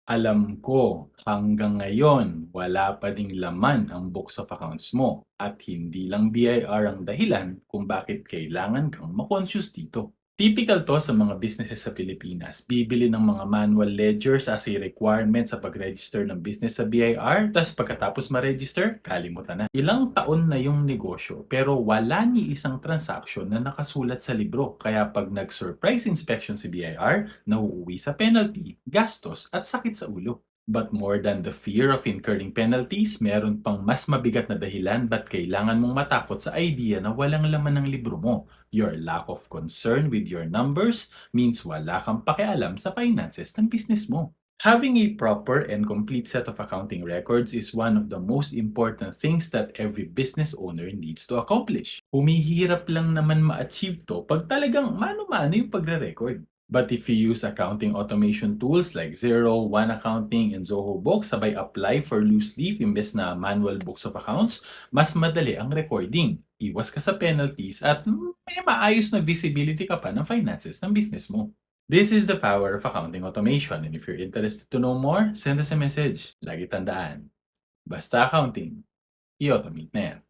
Alam ko, hanggang ngayon, wala pa ding laman ang books of accounts mo at hindi lang BIR ang dahilan kung bakit kailangan kang ma-conscious dito. Typical to sa mga businesses sa Pilipinas. Bibili ng mga manual ledgers as a requirement sa pag-register ng business sa BIR, tas pagkatapos ma-register, kalimutan na. Ilang taon na yung negosyo pero wala ni isang transaction na nakasulat sa libro. Kaya pag nag-surprise inspection si BIR, nauuwi sa penalty, gastos at sakit sa ulo. But more than the fear of incurring penalties, meron pang mas mabigat na dahilan ba't kailangan mong matakot sa idea na walang laman ng libro mo. Your lack of concern with your numbers means wala kang pakialam sa finances ng business mo. Having a proper and complete set of accounting records is one of the most important things that every business owner needs to accomplish. Humihirap lang naman ma-achieve to pag talagang mano-mano yung pagre-record. But if you use accounting automation tools like Xero, One Accounting, and Zoho Books sabay apply for loose leaf imbes na manual books of accounts, mas madali ang recording. Iwas ka sa penalties at may maayos na visibility ka pa ng finances ng business mo. This is the power of accounting automation, and if you're interested to know more, send us a message. Lagi tandaan, basta accounting, i-automate na yan.